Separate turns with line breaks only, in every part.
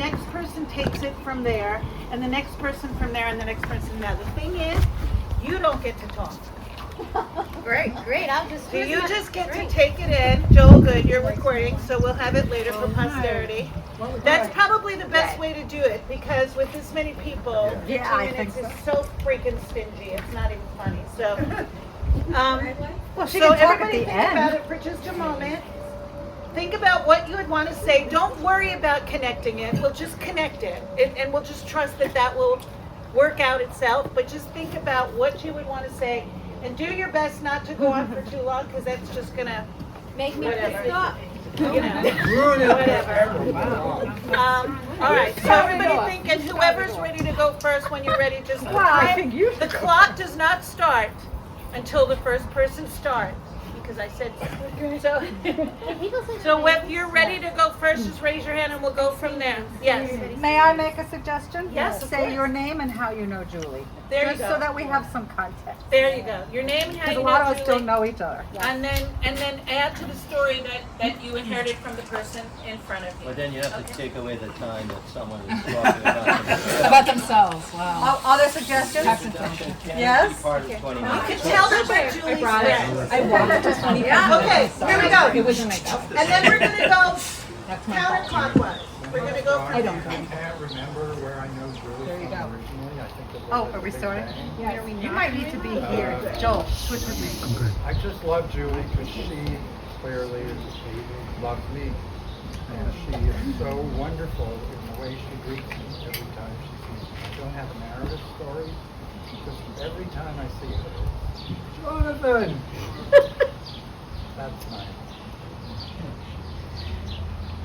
next person takes it from there, and the next person from there, and the next person from there. The thing is, you don't get to talk.
Great. I'll just.
So you just get to take it in. Joel, good, you're recording, so we'll have it later for posterity. That's probably the best way to do it, because with this many people, 2 minutes is so freaking stingy. It's not even funny. So,
Well, she
so
can talk at
everybody
the
think about
end.
it for just a moment. Think about what you would want to say. Don't worry about connecting it. We'll just connect it, and we'll just trust that that will work out itself. But just think about what you would want to say, and do your best not to go on for too long, because that's just gonna
Make me
whatever.
pissed off.
You know, whatever. All right, so everybody think, and whoever's ready to go first, when you're ready, just
I think you
the clock does not start until the first person starts, because I said so. So if you're ready to go first, just raise your hand and we'll go from there. Yes,
May I make a suggestion?
Yes, of
Say
course.
your name and how you know Julie.
There you
Just
go.
so that we have some context.
There you go. Your name and how
Because
you
a lot
know
of us
Julie.
don't know each other.
And then add to the story that you inherited from the person in front of you.
But then you have to take away the time that someone is talking about.
About themselves, wow.
Other suggestions?
Introduction can't
Yes?
be part of 20
You
minutes.
can tell them what Julie's
brought it.
wearing.
I brought it to 20
Okay, here we go.
It wasn't makeup.
And then we're gonna go
That's my fault.
counterclockwise. We're gonna go from
I don't
there.
know.
Can't remember where I know Julie
There you
from
go.
originally. I think it was
Oh,
at
are we
the Big
starting?
Bang.
Yeah.
You might need to be here. Joel, switch with me.
I just love Julie because she clearly loves me. And she is so wonderful in the way she greets me every time she sees me. I don't have a narrative story because every time I see her, it's Jonathan! That's nice.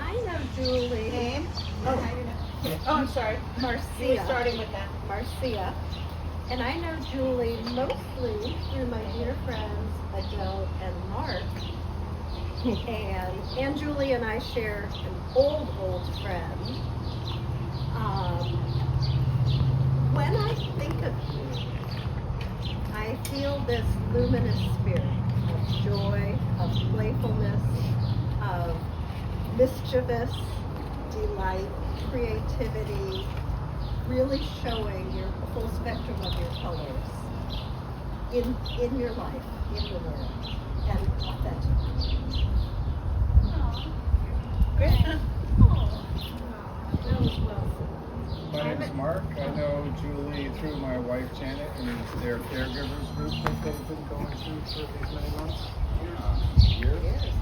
I know Julie.
Name? Oh, I'm sorry. You were
Marcia.
starting with that.
Marcia. And I know Julie mostly through my dear friends Adele and Mark. And Julie and I share an old friend. When I think of you, I feel this luminous spirit of joy, of playfulness, of mischievous delight, creativity, really showing your full spectrum of your colors in your life, in the world, and authentic.
Great.
That was well
My name's Mark. I know Julie through my wife Janet and their caregivers group that they've been going through for these many months. Years.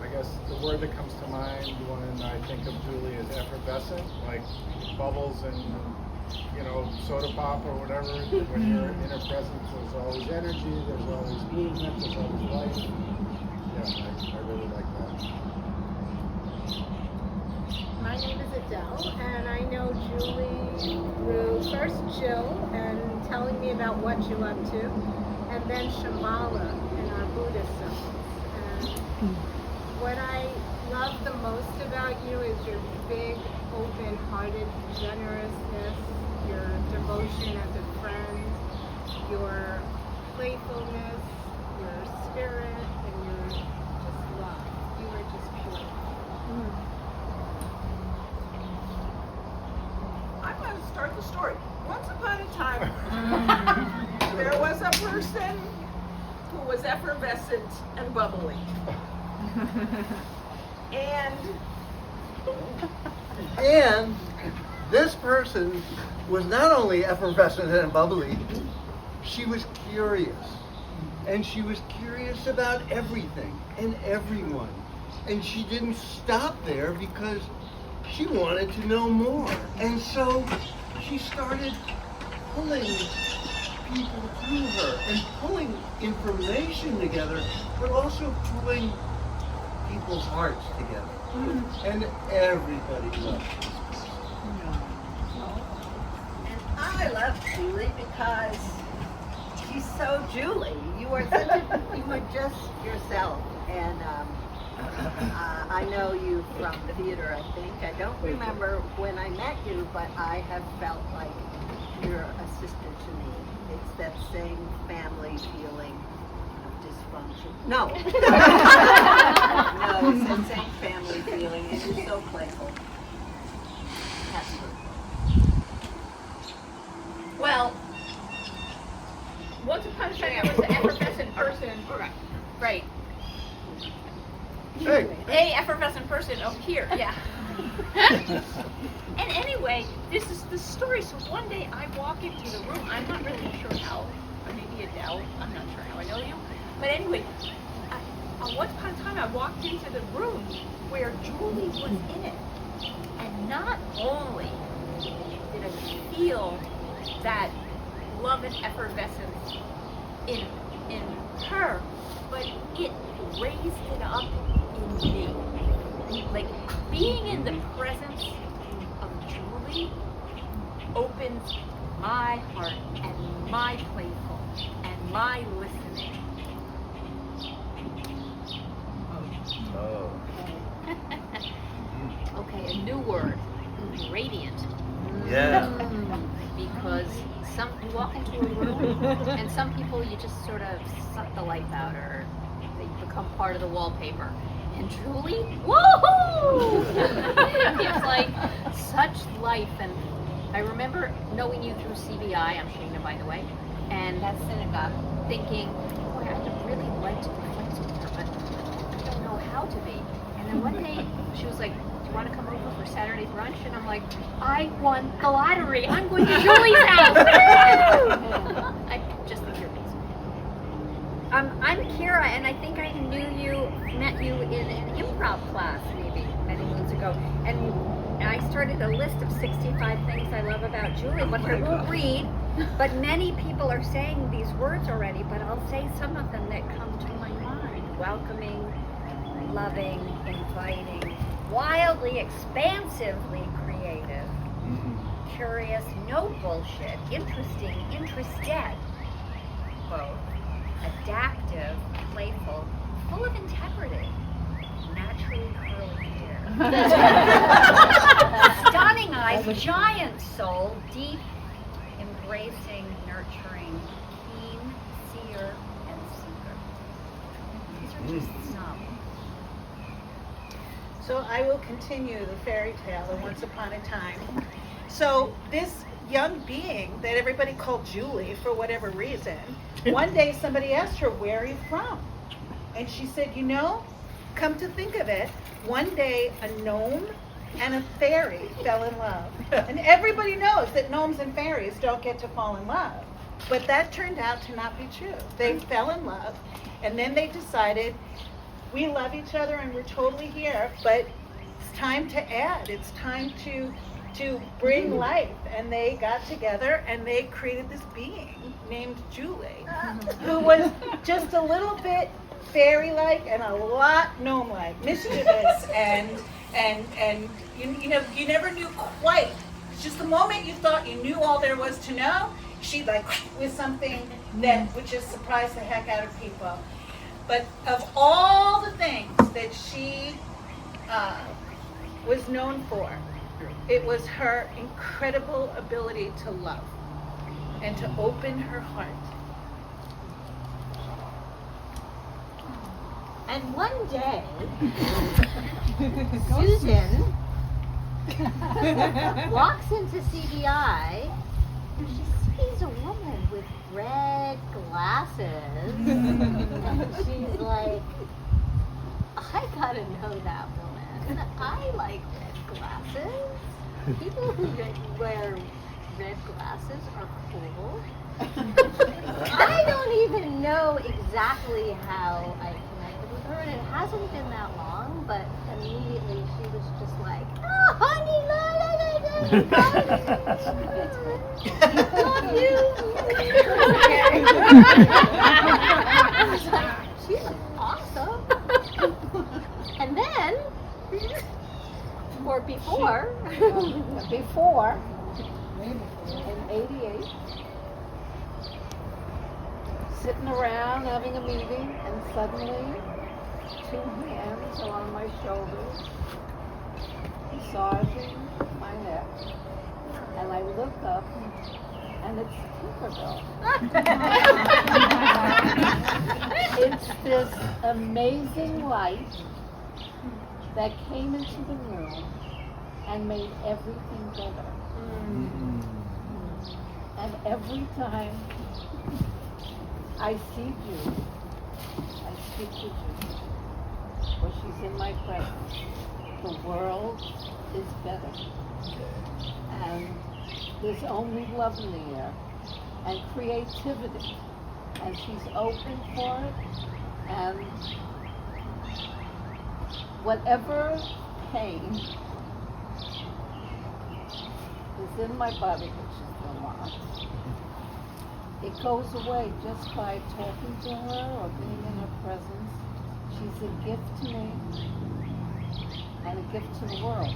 I guess the word that comes to mind when I think of Julie is effervescent, like bubbles and soda pop or whatever. When you're in her presence, there's always energy, there's always movement, there's always life. Yeah, I really like that.
My name is Adele, and I know Julie through first Jill and telling me about what you up to, and then Shambhala in our Buddhism. And what I love the most about you is your big, open-hearted generousness, your devotion as a friend, your playfulness, your spirit, and your just love. You are just pure.
I'm going to start the story. Once upon a time, there was a person who was effervescent and bubbly.
And this person was not only effervescent and bubbly, she was curious. And she was curious about everything and everyone. And she didn't stop there because she wanted to know more. And so she started pulling people to her and pulling information together, but also pulling people's hearts together. And everybody loved this person.
And I love Julie because she's so Julie. You are such a, you are just yourself. And I know you from the theater, I think. I don't remember when I met you, but I have felt like you're a sister to me. It's that same family feeling of just dysfunction. No. No, it's the same family feeling, and you're so playful. That's good.
Well, once upon a time, there was an effervescent person. Right.
Hey.
A effervescent person over here, yeah. And anyway, this is the story. So one day I walk into the room. I'm not really sure how. Or maybe Adele. I'm not sure how I know you. But anyway, once upon a time I walked into the room where Julie was in it. And not only did I feel that love and effervescence in her, but it raised it up in me. Like being in the presence of Julie opens my heart and my playful and my listening.
Oh.
Okay, a new word, radiant.
Yeah.
Because you walk into a room and some people you just sort of suck the life out or they become part of the wallpaper. And Julie, woohoo! It's like such life. And I remember knowing you through CBI, I'm Shana by the way, and that synagogue, thinking, boy, I'd really like to be friends with her, but I don't know how to be. And then one day she was like, do you want to come over for Saturday brunch? And I'm like, I won the lottery. I'm going to Julie's house. I just think you're amazing.
I'm Kira, and I think I met you in an improv class maybe many moons ago. And I started a list of 65 things I love about Julie, which I won't read, but many people are saying these words already, but I'll say some of them that come to my mind. Welcoming, loving, inviting, wildly, expansively creative, curious, no bullshit, interesting, interested, both, adaptive, playful, full of integrity, naturally curly hair, stunning eyes, giant soul, deep, embracing, nurturing, keen, seer, and seeker. These are just some.
So I will continue the fairy tale of Once Upon a Time. So this young being that everybody called Julie for whatever reason, one day somebody asked her, where are you from? And she said, come to think of it, one day a gnome and a fairy fell in love. And everybody knows that gnomes and fairies don't get to fall in love. But that turned out to not be true. They fell in love, and then they decided, we love each other and we're totally here, but it's time to add. It's time to bring life. And they got together and they created this being named Julie, who was just a little bit fairy-like and a lot gnome-like, mischievous, and you never knew quite. Just the moment you thought you knew all there was to know, she was something that would just surprise the heck out of people. But of all the things that she was known for, it was her incredible ability to love and to open her heart.
And one day, Susan walks into CBI and she sees a woman with red glasses. And she's like, I gotta know that woman. I like red glasses. People who wear red glasses are cool. I don't even know exactly how I connected with her, and it hasn't been that long, but immediately she was just like, oh, honey, love you. I was like, she's awesome. And then, or before, in '88, sitting around having a meeting, and suddenly 2 hands are on my shoulders, massaging my neck, and I look up,
and it's Tinkerbell. It's this amazing light that came into the room and made everything better. And every time I see Julie, I speak to Julie, or she's in my presence, the world is better. And there's only love in the air and creativity. And she's open for it. And whatever pain is in my body, which is a lot, it goes away just by talking to her or being in her presence. She's a gift to me and a gift to the world.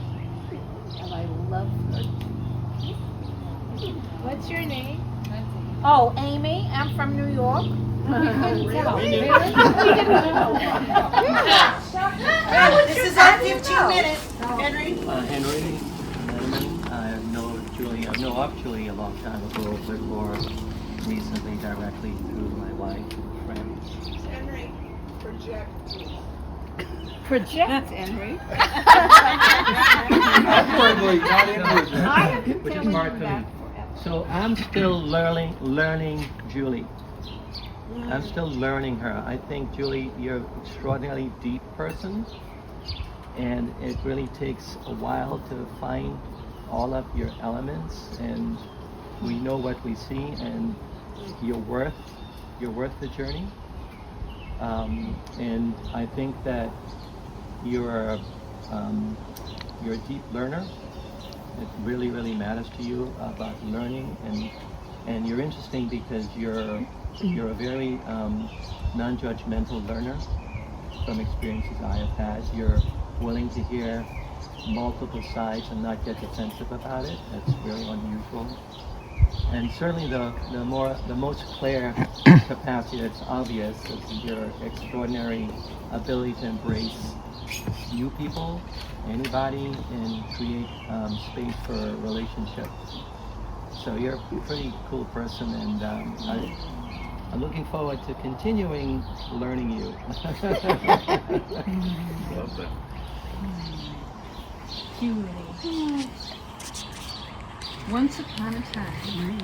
And I love her. What's your name?
Oh, Amy, I'm from New York.
We couldn't tell.
Really?
We didn't know.
This is our 15 minutes. Henry?
Henry Letterman. I know Julie. I know of Julie a long time ago, but more recently directly through my wife and friends.
Henry, project.
Project, Henry.
Outwardly, not inwardly.
I have been
Which is
telling
hard
you
for
that
me.
forever.
So I'm still learning Julie. I'm still learning her. I think, Julie, you're an extraordinarily deep person, and it really takes a while to find all of your elements, and we know what we see, and you're worth the journey. And I think that you're a deep learner. It really, really matters to you about learning, and you're interesting because you're a very non-judgmental learner from experiences I have had. You're willing to hear multiple sides and not get defensive about it. That's very unusual. And certainly the most clear capacity that's obvious is your extraordinary ability to embrace new people, anybody, and create space for relationships. So you're a pretty cool person, and I'm looking forward to continuing learning you.
Love that.
Julie. Once upon a time,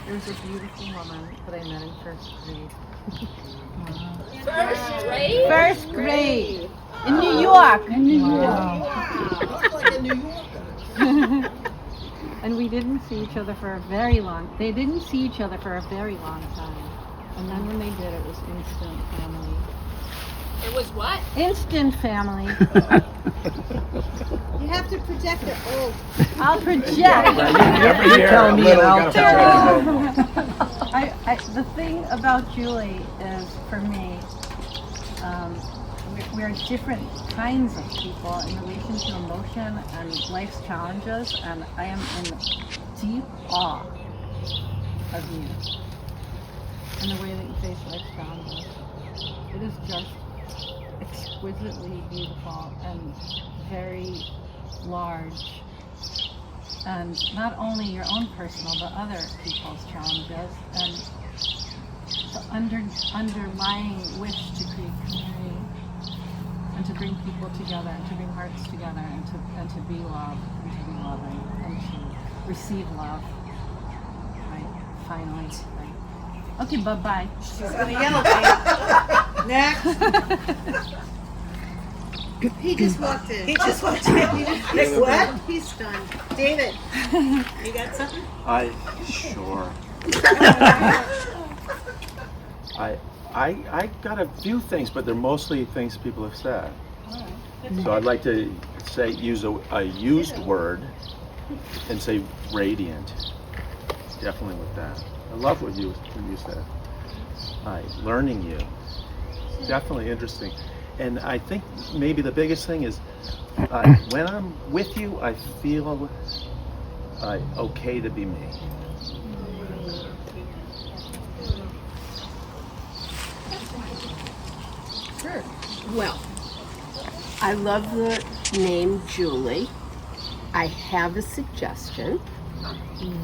there was a beautiful woman that I met in first grade. First grade. In New York. In New York. And we didn't see each other for a very long. They didn't see each other for a very long time. And then when they did, it was instant family.
It was what?
Instant family.
You have to project it. Oh.
I'll project.
Every year,
tell me and I'll tell
The thing about Julie is, for me, we're different kinds of people in relation to emotion and life's challenges, and I am in deep awe of you and the way that you face life's challenges. It is just exquisitely beautiful and very large, and not only your own personal but other people's challenges, and the underlying wish to create community and to bring people together and to bring hearts together and to be loved and to be loving and to receive love. Right, finally. Right. Okay, bye-bye.
She's gonna yell at me. Next. He just walked in. He just walked in. Like, what? He's stunned. David, you got something?
Sure. I got a few things, but they're mostly things people have said. So I'd like to use a used word and say radiant. Definitely with that. I love what you said. Learning you. Definitely interesting. And I think maybe the biggest thing is when I'm with you, I feel okay to be me.
Sure.
Well, I love the name Julie. I have a suggestion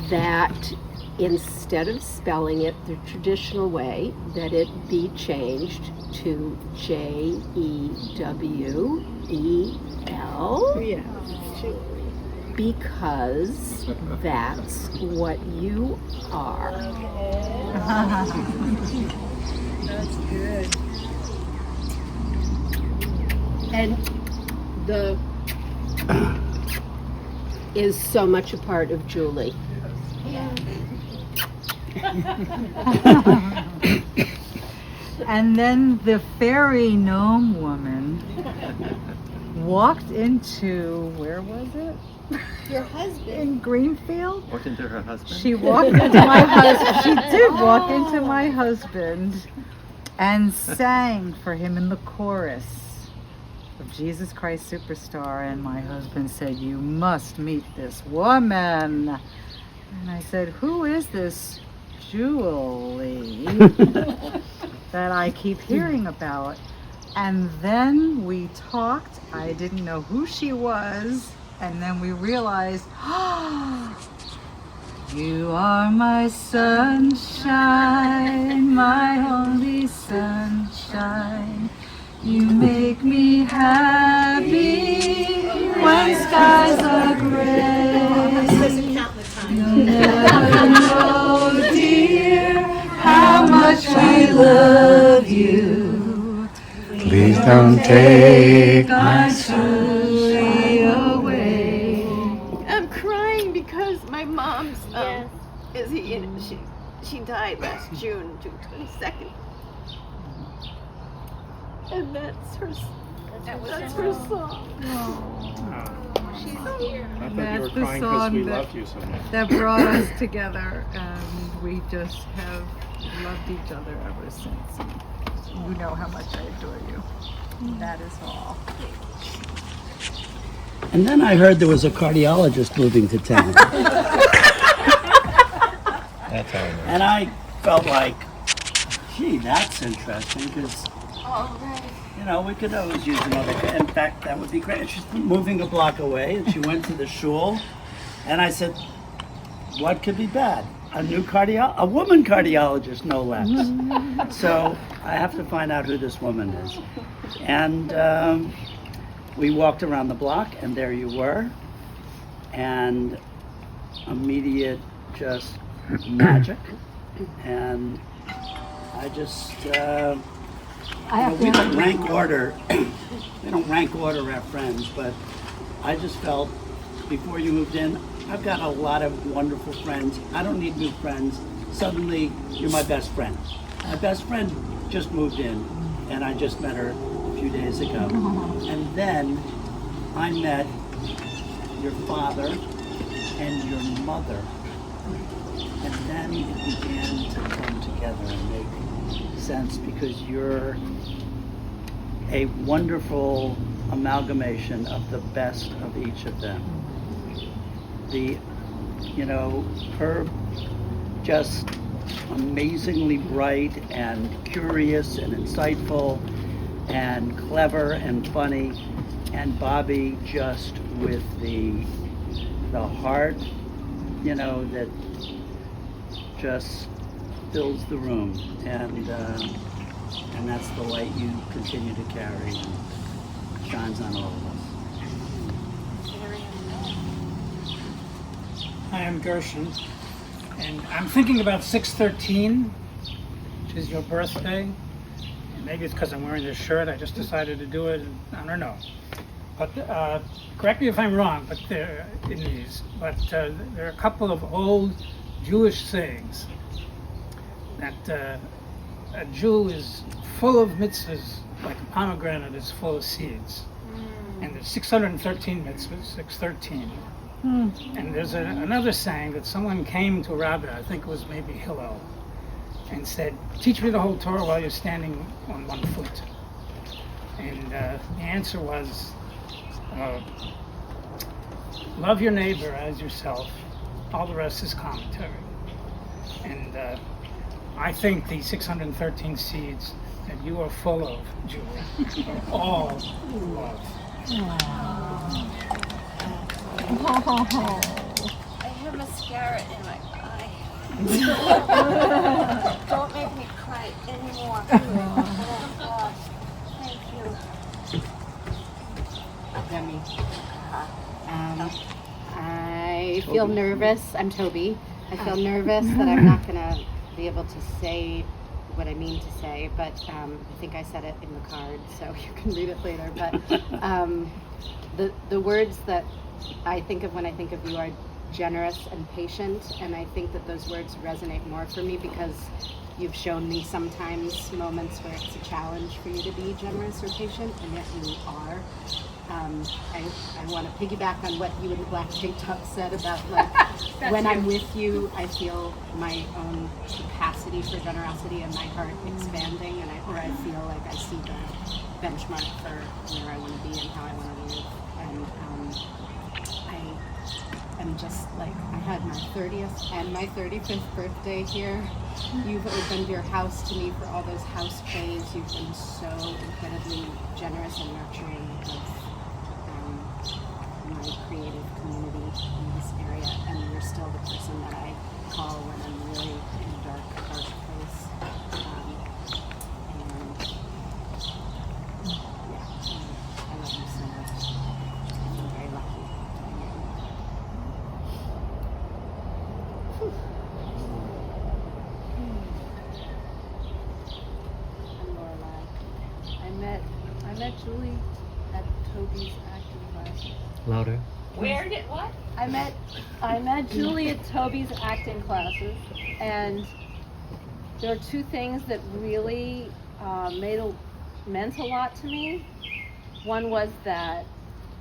that instead of spelling it the traditional way, that it be changed to Jewel.
Yeah.
Because that's what you are.
That's good.
And the is so much a part of Julie.
And then the fairy gnome woman walked into, where was it?
Your husband.
In Greenfield?
Walked into her husband?
She walked into my husband. She did walk into my husband and sang for him in the chorus of Jesus Christ Superstar. And my husband said, "You must meet this woman." And I said, "Who is this Julie that I keep hearing about?" And then we talked. I didn't know who she was. And then we realized, you are my sunshine, my only sunshine. You make me happy when skies are gray. You'll never know, dear, how much I love you.
Please don't take
my Julie away.
I'm crying because my mom's she died last June, June 22nd. And that's her song.
I thought you
That's
were
the
crying because
song
we
that-
loved you so much.
That brought us together, and we just have loved each other ever since. You know how much I adore you. That is all.
And then I heard there was a cardiologist moving to town.
That's how I know.
And I felt like, gee, that's interesting, because, you know, we could always use another. In fact, that would be great. She's moving a block away, and she went to the shul, and I said, what could be bad? A woman cardiologist, no less. So I have to find out who this woman is. And we walked around the block, and there you were, and immediate just magic. And I just, we don't rank order. We don't rank order our friends, but I just felt before you moved in, I've got a lot of wonderful friends. I don't need new friends. Suddenly, you're my best friend. My best friend just moved in, and I just met her a few days ago. And then I met your father and your mother. And then it began to come together and make sense, because you're a wonderful amalgamation of the best of each of them. Her just amazingly bright and curious and insightful and clever and funny, and Bobby just with the heart, that just fills the room, and that's the light you continue to carry and shines on all of us.
Hi, I'm Gershon, and I'm thinking about 6/13, which is your birthday. And maybe it's because I'm wearing this shirt. I just decided to do it. I don't know. But correct me if I'm wrong. But there are a couple of old Jewish sayings that a Jew is full of mitzvahs, like a pomegranate is full of seeds. And there's 613 mitzvahs, 613. And there's another saying that someone came to a rabbi, I think it was maybe Hillel, and said, "Teach me the whole Torah while you're standing on one foot." And the answer was, love your neighbor as yourself. All the rest is commentary. And I think the 613 seeds that you are full of, Julie, are all love.
I have mascara in my eye.
Don't make me cry anymore. Oh gosh. Thank you.
Demi. I feel nervous. I'm Toby. I feel nervous that I'm not gonna be able to say what I mean to say, but I think I said it in the card, so you can read it later. But the words that I think of when I think of you are generous and patient, and I think that those words resonate more for me because you've shown me sometimes moments where it's a challenge for you to be generous or patient, and yet you are. I want to piggyback on what you in the black tank top said about like when I'm with you, I feel my own capacity for generosity and my heart expanding, and I feel like I see the benchmark for where I want to be and how I want to live. And I am just like, I had my 30th and my 35th birthday here. You've opened your house to me for all those house plays. You've been so incredibly generous and nurturing of my creative community in this area, and you're still the person that I call when I'm really in a dark place. And yeah, I love you so much. I'm very lucky.
I'm Lorelai. I met Julie at Toby's acting class.
Louder.
Where did what?
I met Julie at Toby's acting classes, and there are two things that really meant a lot to me. One was that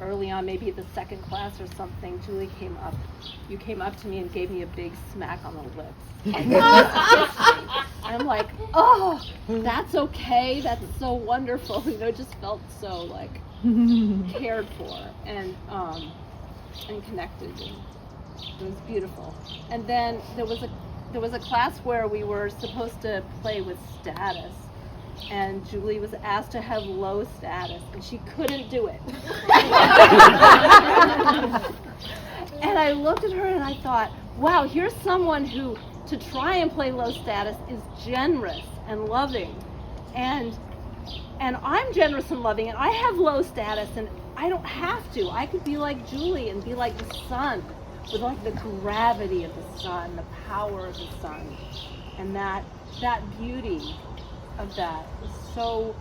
early on, maybe the second class or something, you came up to me and gave me a big smack on the lips. I'm like, oh, that's okay, that's so wonderful. It just felt so like cared for and connected. And it was beautiful. And then there was a class where we were supposed to play with status, and Julie was asked to have low status, and she couldn't do it. And I looked at her and I thought, wow, here's someone who, to try and play low status, is generous and loving. And I'm generous and loving, and I have low status, and I don't have to. I could be like Julie and be like the sun, with like the gravity of the sun, the power of the sun. And that beauty of that was so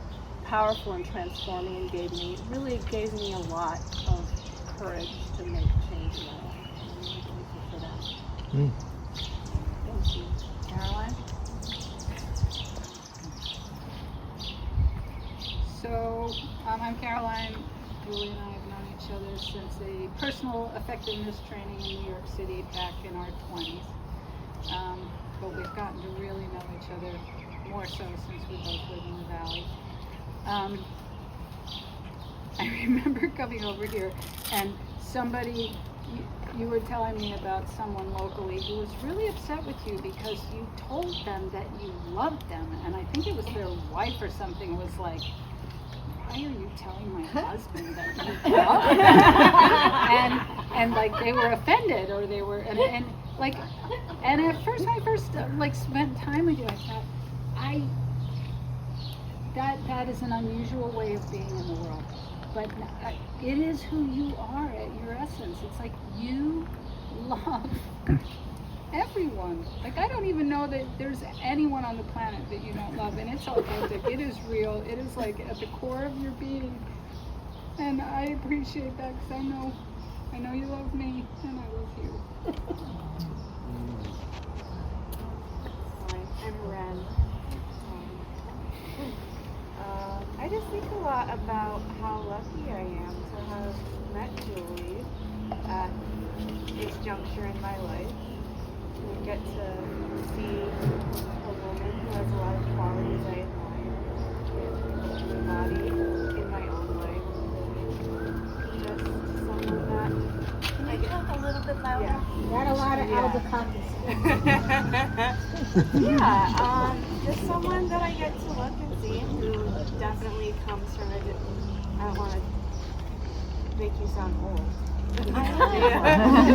powerful and transforming, and really gave me a lot of courage to make change in my life. I'm really grateful for that. Thank you.
Caroline?
So, I'm Caroline. Julie and I have known each other since a personal effectiveness training in New York City back in our 20s. But we've gotten to really know each other more so since we both live in the Valley. I remember coming over here and somebody, you were telling me about someone locally who was really upset with you because you told them that you loved them, and I think it was their wife or something was like, why are you telling my husband that you love him? and like they were offended, or they were, and at first when I first like spent time with you, I thought, that is an unusual way of being in the world. But it is who you are at your essence. It's like you love everyone. Like, I don't even know that there's anyone on the planet that you don't love, and it's authentic. It is real. It is like at the core of your being. And I appreciate that because I know you love me, and I love you.
I'm Ren. I just think a lot about how lucky I am to have met Julie at this juncture in my life. We get to see a woman who has a lot of qualities I admire, embodied in my own life. Just someone that... Can you talk a little bit louder?
Yeah. Got a lot of albacoccus.
Yeah, just someone that I get to look and see who definitely comes from I don't want to make you sound old. I know.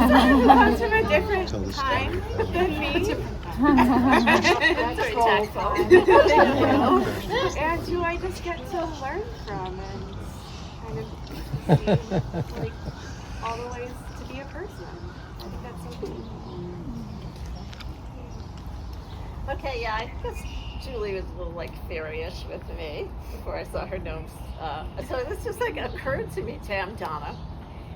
Someone who comes from a different time than me. That's
very
all
tactful.
fun. And who I just get to learn from and kind of see like all the ways to be a person. I think that's so cool.
Okay, yeah, I guess Julie was a little like fairy-ish with me before I saw her gnomes. So this just like occurred to me, Tam Donna.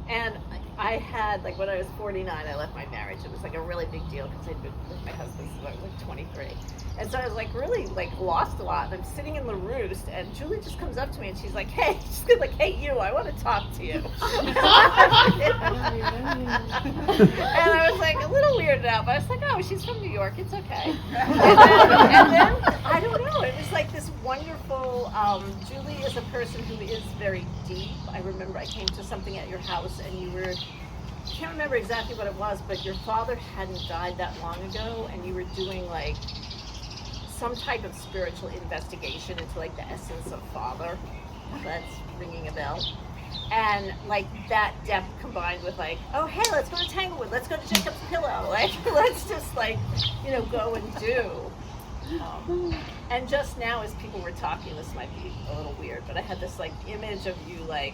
And I had, like when I was 49, I left my marriage. It was like a really big deal because I'd been with my husband since I was like 23. And so I was like really like lost a lot. And I'm sitting in the roost and Julie just comes up to me and she's like, hey, you, I want to talk to you. And I was like a little weirded out, but I was like, oh, she's from New York, it's okay. And then I don't know, it was like this wonderful, Julie is a person who is very deep. I remember I came to something at your house and you were, I can't remember exactly what it was, but your father hadn't died that long ago and you were doing like some type of spiritual investigation into like the essence of father. That's ringing a bell. And like that depth combined with like, oh hey, let's go to Tanglewood, let's go to Jacob's Pillow, like let's just like, you know, go and do. And just now as people were talking, this might be a little weird, but I had this like image of you like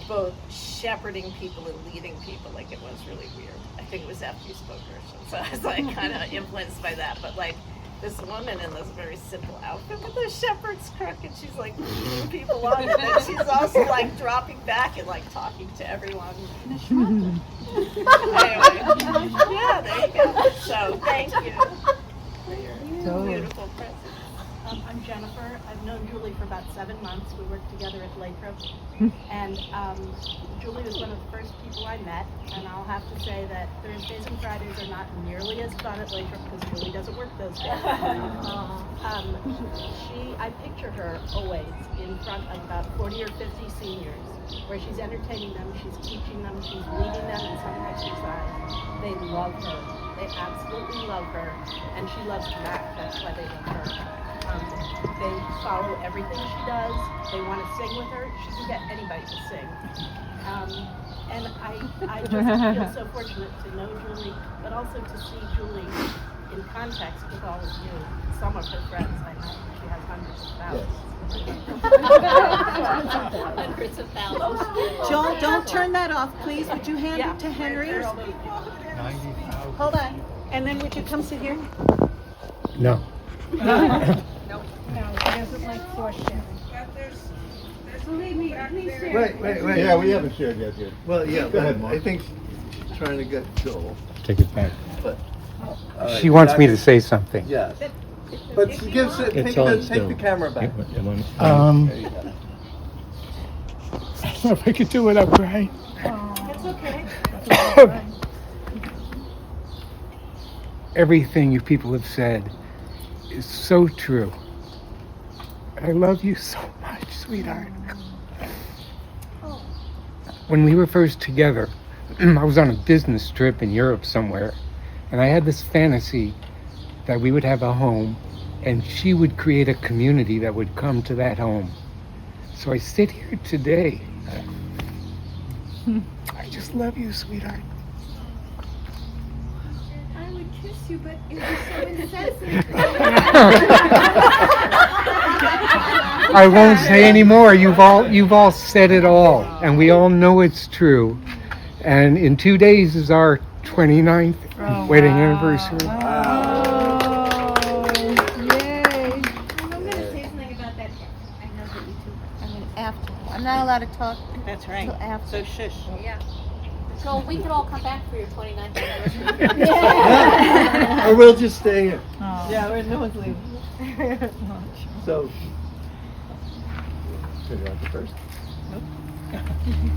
both shepherding people and leading people, like it was really weird. I think it was after you spoke Russian, so I was like kind of influenced by that, but like this woman in this very simple outfit with a shepherd's crook and she's like leading people on and then she's also like dropping back and like talking to everyone. Anyway, yeah, there you go. So thank you for your beautiful presence.
I'm Jennifer. I've known Julie for about 7 months. We worked together at Lathrop. And Julie was one of the first people I met. And I'll have to say that Thursdays and Fridays are not nearly as fun at Lathrop because Julie doesn't work those days. I picture her always in front of about 40 or 50 seniors where she's entertaining them, she's teaching them, she's leading them in some exercise. They love her. They absolutely love her. And she loves Mac. That's why they love her. They follow everything she does. They want to sing with her. She can get anybody to sing. And I just feel so fortunate to know Julie, but also to see Julie in context with all of you. Some of her friends I know. She has hundreds of thousands.
Hundreds of thousands.
Joel, don't turn that off, please. Would you hand it to Henry? Hold on. And then would you come sit here?
No.
No, he doesn't like force sharing.
Wait.
Yeah, we haven't shared yet, yet.
Well, yeah,
Go ahead,
but
Mark.
I think she's trying to get Joel.
Take it back.
But
She wants me to say something.
Yes. But she gives it. Take the camera back.
There you go.
I
don't know if I could do it upright.
It's okay.
Everything you people have said is so true. I love you so much, sweetheart. When we were first together, I was on a business trip in Europe somewhere, and I had this fantasy that we would have a home, and she would create a community that would come to that home. So I sit here today. I just love you, sweetheart.
I would kiss you, but it was so insensitive.
I won't say any more. You've all said it all, and we all know it's true. And in 2 days is our 29th wedding anniversary.
I'm going to say something about that. I know that you two. I mean, after. I'm not allowed to talk.
That's right.
Until after.
So shush.
Yeah. So we could all come back for your 29th anniversary.
Or we'll just stay here.
Yeah, no one's leaving.
So. Should I go first?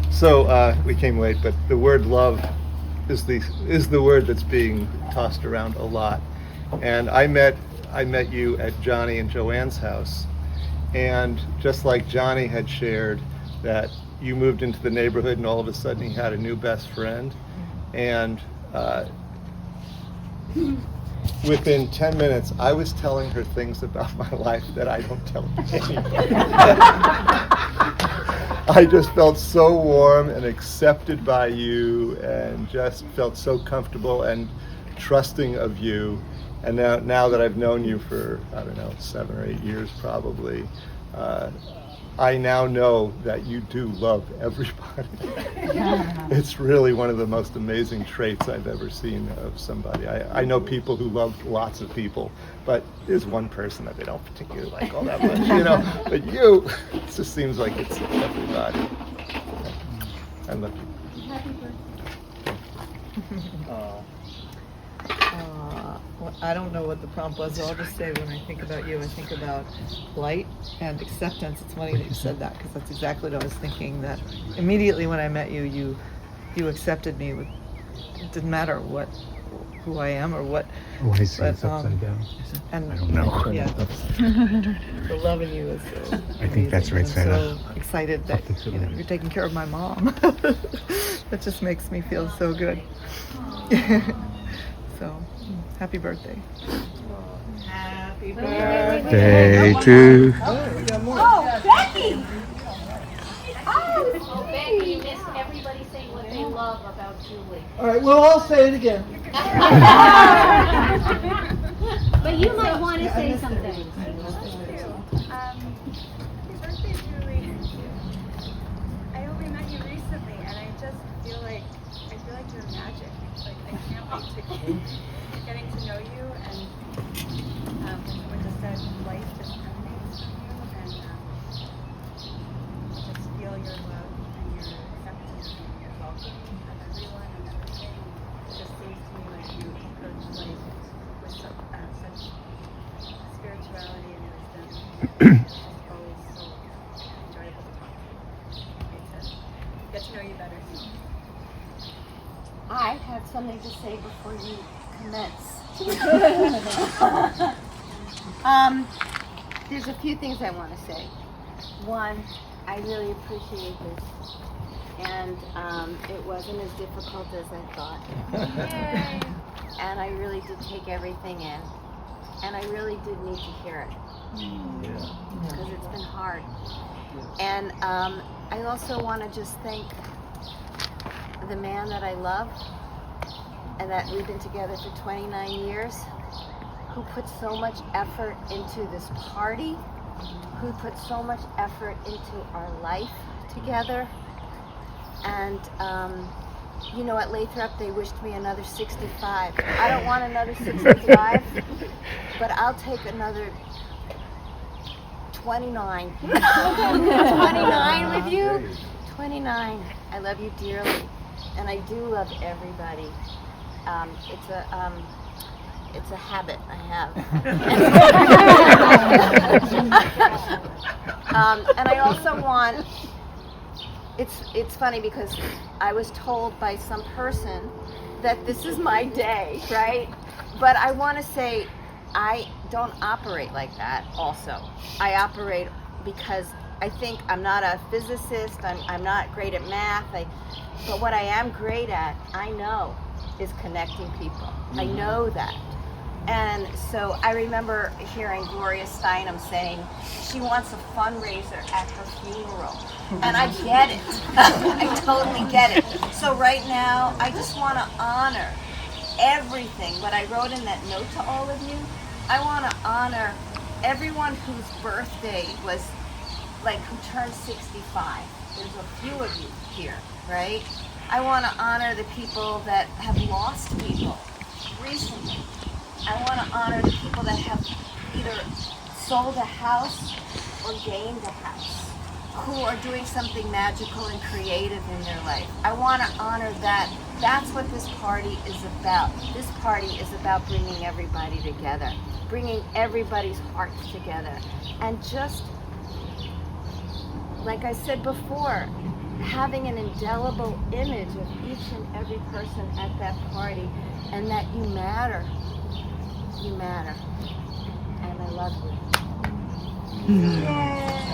So we came late, but the word love is the word that's being tossed around a lot. And I met you at Johnny and Joanne's house, and just like Johnny had shared that you moved into the neighborhood and all of a sudden he had a new best friend, and within 10 minutes I was telling her things about my life that I don't tell anybody. I just felt so warm and accepted by you and just felt so comfortable, and
trusting of you. And now that I've known you for, I don't know, 7 or 8 years probably, I now know that you do love everybody. It's really one of the most amazing traits I've ever seen of somebody. I know people who love lots of people, but there's one person that they don't particularly like all that much, you know. But you, it just seems like it's everybody. I love you.
Happy
Well, I don't know what the prompt was, so I'll just say when I think about you, I think about light and acceptance. It's funny that you said that, because that's exactly what I was thinking, that immediately when I met you, you accepted me. It didn't matter who I am or what.
Oh, I see. It's upside down.
And
I don't know.
Yeah. The love in you is so
I think that's right
amazing.
side
I'm
up.
so excited that you're taking care of my mom. That just makes me feel so good. So, happy birthday.
Happy
Day to.
Oh, Becky! Oh, Becky, you missed everybody saying what they love about Julie.
All right, we'll all say it again.
But you might want to say something.
Happy birthday, Julie. I only met you recently, and I just feel like you're magic. Like I can't wait to keep getting to know you, and when someone just said life just emanates from you, and just feel your love and your acceptance and your welcome of everyone and everything. It just seems to me like you approach life with such spirituality and wisdom. It's just always so enjoyable to talk to you. Can't wait to get to know you better.
I have something to say before you commence. There's a few things I want to say. One, I really appreciate this, and it wasn't as difficult as I thought.
Yay.
And I really did take everything in, and I really did need to hear it, because it's been hard. And I also want to just thank the man that I love, and that we've been together for 29 years, who put so much effort into this party, who put so much effort into our life together. And you know, at Lathrop they wished me another 65. I don't want another 65, but I'll take another 29. 29 with you? 29. I love you dearly. And I do love everybody. It's a habit I have. And I also want, it's funny because I was told by some person that this is my day, right? But I want to say I don't operate like that also. I operate because I think I'm not a physicist, I'm not great at math, but what I am great at, I know, is connecting people. I know that. And so I remember hearing Gloria Steinem saying she wants a fundraiser at her funeral. And I get it. I totally get it. So right now, I just want to honor everything. What I wrote in that note to all of you, I want to honor everyone whose birthday was, like, who turned 65. There's a few of you here, right? I want to honor the people that have lost people recently. I want to honor the people that have either sold a house or gained a house, who are doing something magical and creative in their life. I want to honor that. That's what this party is about. This party is about bringing everybody together, bringing everybody's hearts together. And just, like I said before, having an indelible image of each and every person at that party, and that you matter. You matter. And I love you.
Yay.